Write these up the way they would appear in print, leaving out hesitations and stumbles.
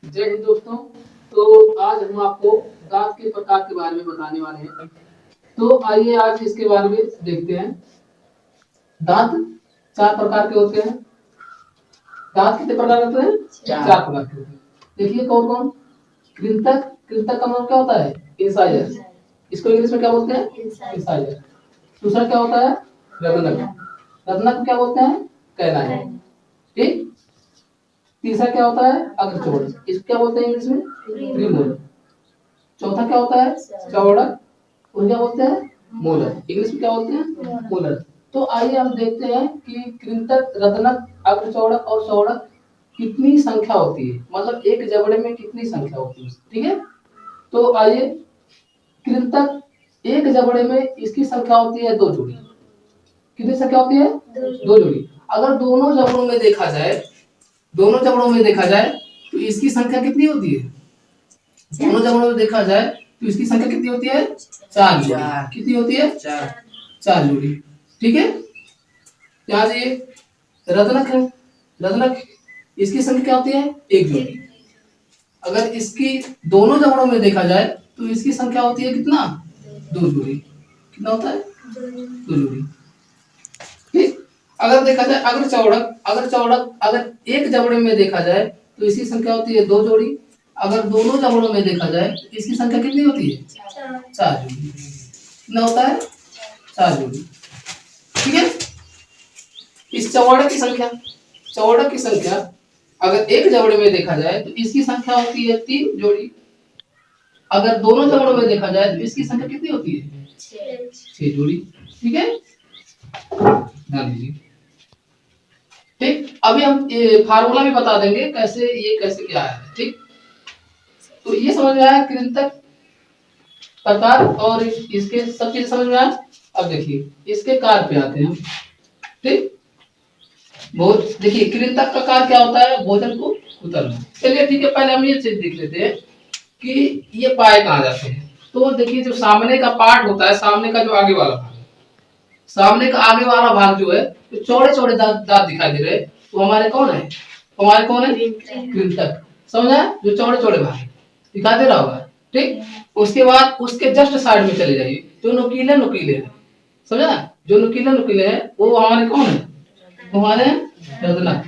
जय हिंद दोस्तों। तो आज हम आपको दांत के प्रकार के बारे में बताने वाले हैं। तो आइए आज इसके बारे में देखते हैं। दांत चार प्रकार के होते हैं। दांत कितने प्रकार के होते हैं? चार प्रकार के होते हैं। देखिए कौन कौन। कृंतक। कृंतक का मतलब क्या होता है? इंसाइजर। इसको इंग्लिश में क्या बोलते हैं? इंसाइजर। दूसरा क्या होता है? रत्नक। रत्नक क्या बोलते हैं? कैनाइन। ठीक। तीसरा क्या होता है? अग्रचोड़। इसको क्या बोलते हैं इंग्लिश में? प्रीमोलर। चौथा क्या होता है? चौड़क। उनको क्या बोलते हैं? मोलर। इंग्लिश में क्या बोलते हैं? मोलर। तो आइए हम देखते हैं कि कृंतक, रत्नक, अग्रचौड़क और चौड़क कितनी संख्या होती है, मतलब एक जबड़े में कितनी संख्या होती है। ठीक है। तो आइए, कृंतक एक जबड़े में इसकी संख्या होती है 2 जोड़ी। कितनी संख्या होती है? 2 जोड़ी। अगर दोनों जबड़ों में देखा जाए, दोनों जबड़ों में देखा जाए तो इसकी संख्या कितनी होती है? दोनों जबड़ों में देखा जाए तो इसकी संख्या कितनी होती है? 4 जोड़ी। कितनी होती है? 4 जोड़ी। ठीक है। यहाँ ये रत्नक है। रत्नक इसकी संख्या क्या होती है? 1 जोड़ी। अगर इसकी दोनों जबड़ों में देखा जाए तो इसकी संख्या होती है कितना? 2 जोड़ी। कितना होता है? 2 जोड़ी। ठीक। अगर देखा जाए अगर चौड़क अगर एक जबड़े में देखा जाए तो इसकी संख्या होती है 2 जोड़ी। अगर दोनों जबड़ों में देखा जाए तो इसकी संख्या कितनी होती है? 4 जोड़ी। कितना होता है? 4 जोड़ी। ठीक है। इस चौड़क की संख्या अगर एक जबड़े में देखा जाए तो इसकी संख्या होती है 3 जोड़ी। अगर दोनों जबड़ों में देखा जाए तो इसकी संख्या कितनी होती है? 6 जोड़ी। ठीक है। ध्यान दीजिए। ठीक। अभी हम ये फार्मूला भी बता देंगे कैसे क्या है। ठीक। तो ये समझ में आया कृंतक प्रकार और इसके सब चीज समझ में आया। अब देखिए इसके कार्य पे आते हैं हम। ठीक। बहुत देखिए कृंतक का कार्य क्या होता है? भोजन को कुतरना। चलिए ठीक है, पहले हम ये चीज देख लेते हैं कि ये पाए कहाँ जाते हैं। तो देखिए जो सामने का पार्ट होता है, सामने का जो आगे वाला भाग, सामने का आगे वाला भाग जो है तो चौड़े चौड़े दांत दिखाई दे रहे हैं। तो हमारे कौन है? कृंतक। समझा? जो चौड़े चौड़े भाग दिखाई दे रहा होगा। ठीक। उसके बाद उसके जस्ट साइड में चले जाइए, जो नुकीले हैं। समझा? जो नुकीले हैं वो हमारे कौन है? हमारे रत्नक।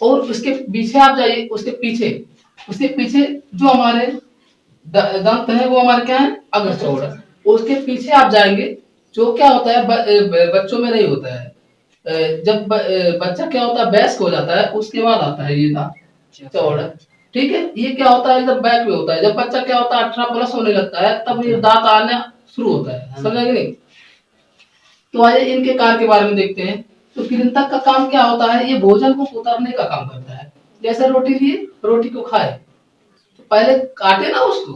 और उसके पीछे आप जाइए, उसके पीछे जो हमारे दंत है वो हमारे क्या है? अग्रचौड़क। उसके पीछे आप जाएंगे जो क्या होता है बच्चों में नहीं होता है। जब बच्चा क्या होता है? वयस्क हो जाता है, उसके बाद आता है ये दांत चौड़क। ठीक है। ये क्या होता है? एकदम बैक में होता है। जब बच्चा क्या होता है 18 प्लस होने लगता है तब ये दांत आना शुरू होता है। समझा कि नहीं? तो आइए इनके कार्य के बारे में देखते हैं। तो कृंतक का काम क्या होता है? ये भोजन को कुतरने का काम करता है। जैसे रोटी लिए, रोटी को खाए तो पहले काटे ना उसको,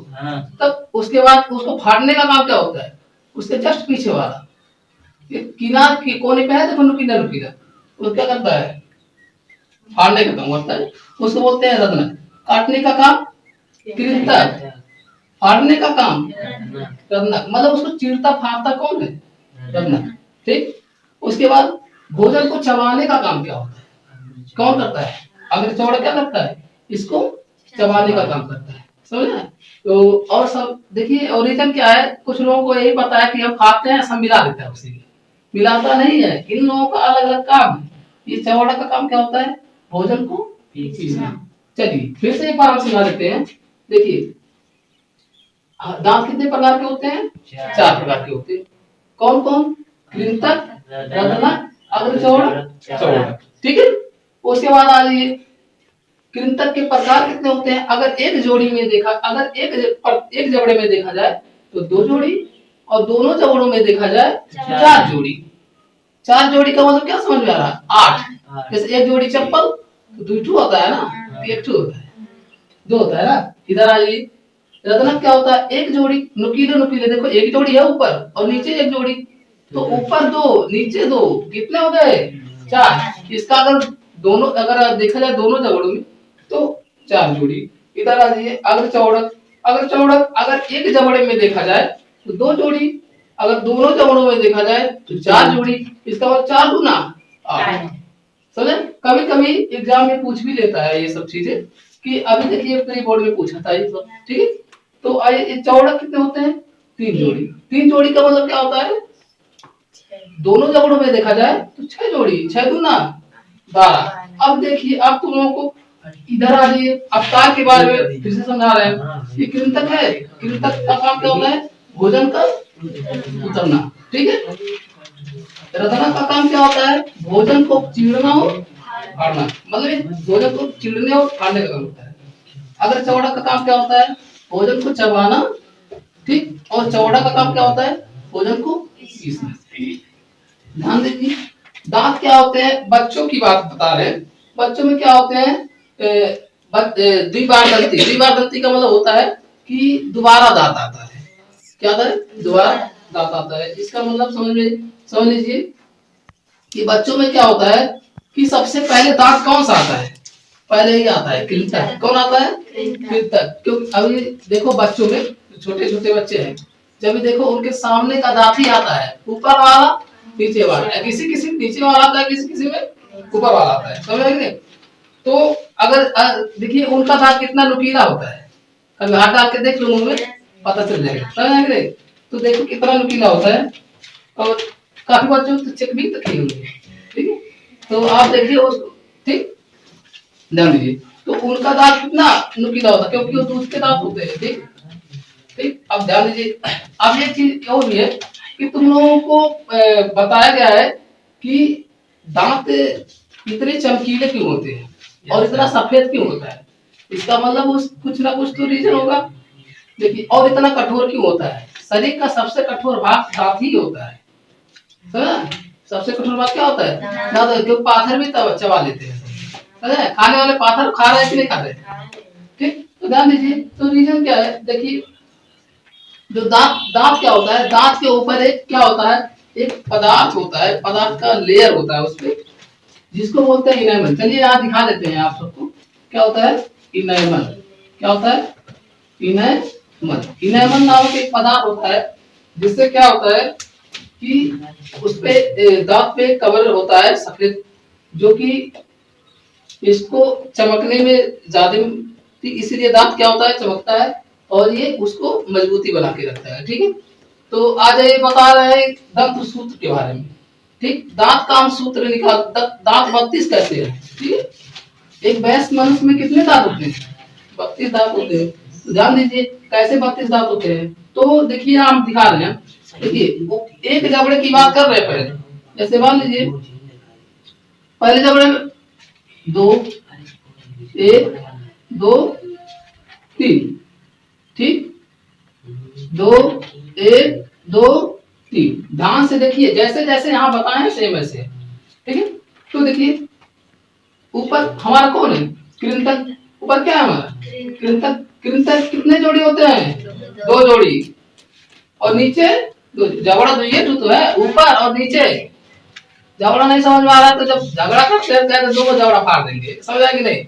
तब उसके बाद उसको फाड़ने का काम क्या होता है? उसके जस्ट पीछे वाला किनार की कोने पे है, देखो नुकीला वो क्या करता है? फाड़ने का काम करता है। उसको बोलते हैं रत्नक। काटने का काम कृंतक, फाड़ने का काम रत्नक। मतलब उसको चीरता फाड़ता कौन है? रत्नक। ठीक। उसके बाद भोजन को चबाने का काम क्या होता है? कौन करता है? अग्रचौड़क क्या करता है? इसको चबाने का काम करता है। समझे? तो और सब देखिए ओरिजिन क्या है। कुछ लोगों को यही पता है कि हम खाते हैं, सब मिला देता है उसी में। मिलाता नहीं है। इन लोगों का अलग अलग काम है। ये चौड़ा का काम क्या होता है? भोजन को पीसना। चलिए फिर से एक बार हम समझा देते हैं। देखिए दांत कितने प्रकार के होते हैं? 4 प्रकार के होते हैं। कौन कौन? कृंतक, रत्नक, अग्रचौड़क, चौड़क। ठीक है। उसके बाद आ जाइए कृंतक के प्रकार कितने होते हैं? अगर एक जोड़ी में देखा, अगर एक जबड़े में देखा जाए तो 2 जोड़ी, और दोनों जबड़ों में देखा जाए 4 जोड़ी। 4 जोड़ी का मतलब क्या समझ में आ रहा है? 8। जैसे एक जोड़ी चप्पल तो 2 होता है ना, 1 होता है, 2 होता है ना। इधर आ जाइए रत्नक क्या होता है? एक जोड़ी नुकीले देखो, एक जोड़ी है ऊपर और नीचे एक जोड़ी, तो ऊपर 2 नीचे 2, कितने हो गए? 4। इसका अगर देखा जाए दोनों जबड़ों में तो 4 जोड़ी। इधर आ जाइए अग्रचौड़क। अगर एक जबड़े में देखा जाए तो 2 जोड़ी, अगर दोनों जबड़ों में देखा जाए तो 4 जोड़ी। इसका मतलब 4 दूना 8। समझे? कभी कभी एग्जाम में पूछ भी लेता है ये सब चीजें। कि अभी देखिए प्री बोर्ड में पूछा था ये सब, ठीक है। तो आइए, ये चौड़क कितने होते हैं? 3 जोड़ी। 3 जोड़ी का मतलब क्या होता है? दोनों जबड़ों में देखा जाए तो 6 जोड़ी, 6 दूना 12। अब देखिए, अब तुम लोगों को इधर आ जाइए, अब तार के बारे में फिर से समझा रहे हैं। ये कृंतक है, कृंतक का काम क्या होता है? भोजन का उतरना, ठीक है। रत्ना का काम क्या होता है? भोजन को चीरना और फाड़ना, मतलब भोजन को चीरने और फाड़ने का काम होता है। अगर चौड़ा का काम क्या होता है? भोजन को चबाना, ठीक। और चौड़ा का काम क्या होता है? भोजन को पीसना। ध्यान दीजिए, दांत क्या होते हैं? बच्चों की बात बता रहे हैं। बच्चों में क्या होते हैं? द्विबार दंती। द्विबार दंती का मतलब होता है कि दोबारा दांत आता है। क्या आता है? दोबारा दांत आता है। इसका मतलब समझ लीजिए कि बच्चों में क्या होता है कि सबसे पहले दांत कौन सा आता है? पहले ही आता है कृंतक। कौन आता है? कृंतक। क्योंकि अभी देखो बच्चों में, छोटे छोटे बच्चे हैं, जब देखो उनके सामने का दांत ही आता है, ऊपर वाला नीचे वाला, किसी किसी नीचे वाला आता है, किसी किसी में ऊपर वाला आता है, समझ रहे? तो अगर देखिए उनका दांत कितना नुकीला होता है, कभी हाथ डाल के देख लो मुंह में, पता चल जाएगा, समझ रहे? तो देखो कितना नुकीला होता है। और काफी बच्चों तो चेक भी तो किए होंगे, ठीक है। तो आप देखिए उसको, ठीक, ध्यान दीजिए। तो उनका दांत कितना नुकीला होता है, क्योंकि वो दूध के दांत होते हैं, ठीक ठीक। अब ध्यान दीजिए, अब ये चीज और भी है कि तुम लोगों को बताया गया है कि दांत इतने चमकीले क्यों होते हैं और इतना सफेद क्यों होता है। इसका मतलब उस कुछ ना कुछ तो रीजन होगा। देखिए, और इतना कठोर क्यों होता है? शरीर का सबसे कठोर भाग दांत ही होता है, सबसे कठोर भाग क्या होता है? दांत। क्योंकि पाथर भी चबा लेते हैं, खाने वाले पाथर खा रहे हैं कि नहीं खा रहे, ठीक। तो ध्यान दीजिए, तो रीजन क्या है? देखिए, जो दांत क्या होता है? दांत के ऊपर एक क्या होता है? एक पदार्थ होता है, पदार्थ का लेयर होता है उसपे, जिसको बोलते हैं इनेमल। चलिए यहाँ दिखा देते हैं आप सबको, क्या होता है? इनेमल। क्या होता है? इनेमल। इनेमल नामक एक पदार्थ होता है, जिससे क्या होता है कि उसपे दांत पे कवर होता है सफेद, जो कि इसको चमकने में ज्यादा, इसीलिए दांत क्या होता है? चमकता है, और ये उसको मजबूती बना के रखता है, ठीक है। तो आज ये बता रहे हैं दंत सूत्र के बारे में, ठीक। दांत का हम सूत्र निकाल, दांत 32 कैसे है, ठीक है। एक वयस्क मनुष्य में कितने दांत होते हैं? 32 दांत होते हैं। तो ध्यान दीजिए कैसे 32 दांत होते हैं। तो देखिए हम दिखा रहे हैं, देखिए एक जबड़े की बात कर रहे हैं पहले, जैसे मान लीजिए पहले जबड़े में 2, 1, 2, 3, ठीक। 2, 1, 2, 3। ध्यान से देखिए, जैसे जैसे यहाँ बताए सेम ऐसे, ठीक है। तो देखिए ऊपर हमारा कौन है? कृंतक। ऊपर क्या है हमारा? कृंतक। कृंतक कितने जोड़ी होते हैं? 2 जोड़ी। और नीचे जबड़ा तो ये तो है, ऊपर और नीचे। जबड़ा नहीं समझ में आ रहा तो जब झगड़ा करते हैं तो 2 जबड़ा फाड़ देंगे, समझ आया कि नहीं?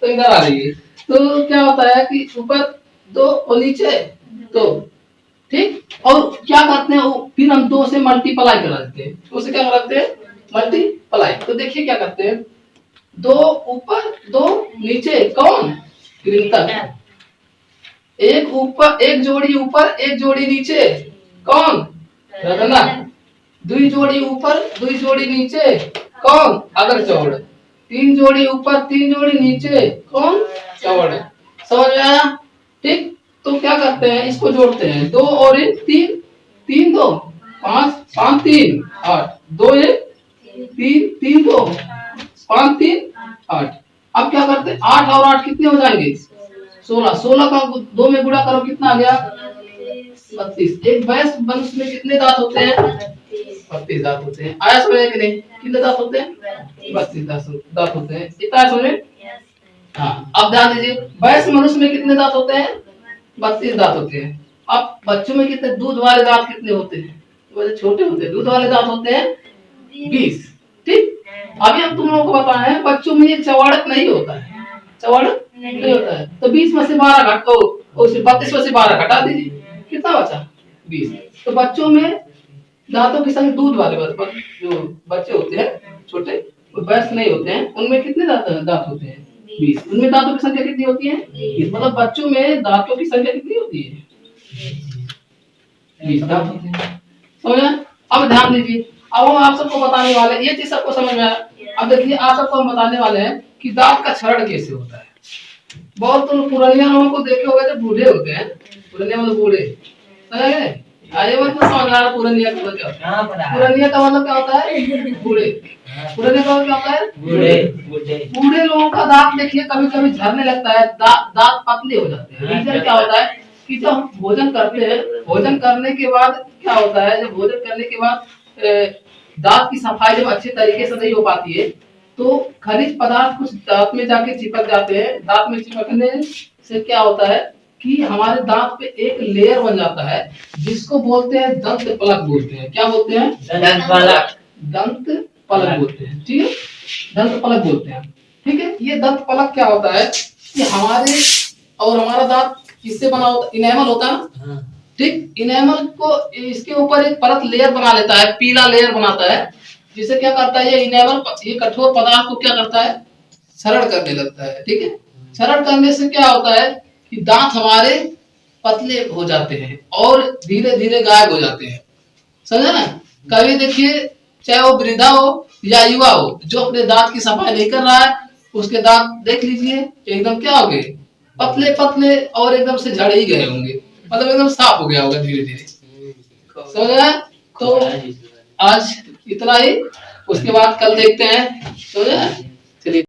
तो इधर आ रही है। तो क्या होता है कि ऊपर 2 और नीचे 2, ठीक। और क्या करते हैं, फिर हम 2 से मल्टीप्लाई करा देते हैं। 2 से क्या कराते हैं? मल्टीप्लाई। तो देखिए क्या करते हैं, 2 ऊपर 2 नीचे, कौन? कृंतक। एक ऊपर, एक जोड़ी ऊपर, एक जोड़ी नीचे, कौन? रत्ना। 2 जोड़ी ऊपर 2 जोड़ी नीचे, कौन? अगर चौड़। 3 जोड़ी ऊपर 3 जोड़ी नीचे, कौन? चौड़। समझ में आया, ठीक। तो क्या करते हैं, इसको जोड़ते हैं, 2 और 1 3, 3 2 5, 5 3 8, 2 1 3, 3 2 5 3 8। अब क्या करते हैं, 8 और 8 कितने हो जाएंगे? 16। 16 का 2 में गुणा करो, कितना आ गया? 32। एक वयस्क मनुष्य में कितने दांत होते हैं? 32 दांत होते हैं। आया समझ कि नहीं? कितने दांत होते हैं? 32 दांत होते हैं। इतना समझ? हाँ। अब ध्यान दीजिए, वयस्क मनुष्य में कितने दांत होते हैं? 32 दांत होते हैं। अब बच्चों में कितने? दूध वाले दांत कितने होते हैं? वैसे छोटे होते हैं, दूध वाले दांत होते हैं 20, ठीक। अभी हम तुम लोगों को बताए हैं बच्चों में ये चौड़क नहीं होता है, चौड़क नहीं होता है। तो 20 में से 12 घट, 32 में से 12 घटा दीजिए, कितना बचा? 20। तो बच्चों में दांतों की संख्या, दूध वाले जो बच्चे होते हैं छोटे, वो वयस्क नहीं होते हैं, उनमें कितने दांत होते हैं? 20। उनमें दांतों की संख्या कितनी होती है? 20। मतलब बच्चों में दांतों की संख्या कितनी होती है? 20 दांत होते हैं। समझ में? अब ध्यान दीजिए, अब हम आप सबको बताने वाले हैं, ये चीज सबको समझ में आया। अब देखिए आप सबको हम बताने वाले हैं कि दांत का क्षरण कैसे होता है। बहुत तो पुरानिया लोगों को देखे होंगे जो बूढ़े होते हैं, पुरानिया मतलब बूढ़े, समझ गए? आए बात तो समझ आ रहा पुरानिया का मतलब क्या होता है? पुरानिया का मतलब क्या होता है? बूढ़े। पुरानिया का मतलब क्या होता है? बूढ़े। बूढ़े लोगों का दांत देखिए कभी कभी झड़ने लगता है, दांत पतले हो जाते हैं। रीजन क्या होता है कि जब हम भोजन करते हैं, भोजन करने के बाद क्या होता है, जब भोजन करने के बाद दांत की सफाई जब अच्छे तरीके से नहीं हो पाती है तो खनिज पदार्थ कुछ दांत में जाके चिपक जाते हैं। दांत में चिपकने से क्या होता है कि हमारे दांत पे एक लेयर बन जाता है जिसको बोलते हैं दंत पलक बोलते हैं। क्या बोलते हैं? दंत पलक। दंत पलक बोलते हैं, ठीक है, दंत पलक बोलते हैं। ठीक है, ये दंत पलक क्या होता है कि हमारे और हमारा दांत किससे बना होता है? इनेमल होता है ना, ठीक, इनेमल को इसके ऊपर एक परत लेयर बना लेता है, पीला लेयर बनाता है, जिसे क्या करता है ये इनेमल, ये कठोर पदार्थ को क्या करता है? सरल करने लगता है। ठीक है, सरल करने से क्या होता है कि दांत हमारे पतले हो जाते हैं और धीरे धीरे गायब हो जाते हैं। समझे ना? कभी देखिए चाहे वो वृद्धा हो या युवा हो, जो अपने दांत की सफाई नहीं कर रहा है, उसके दांत देख लीजिए एकदम क्या हो गए? पतले पतले और एकदम से झड़ ही गए होंगे, मतलब एकदम साफ हो गया होगा धीरे धीरे। समझ? तो आज इतना ही, उसके बाद कल देखते हैं। समझे?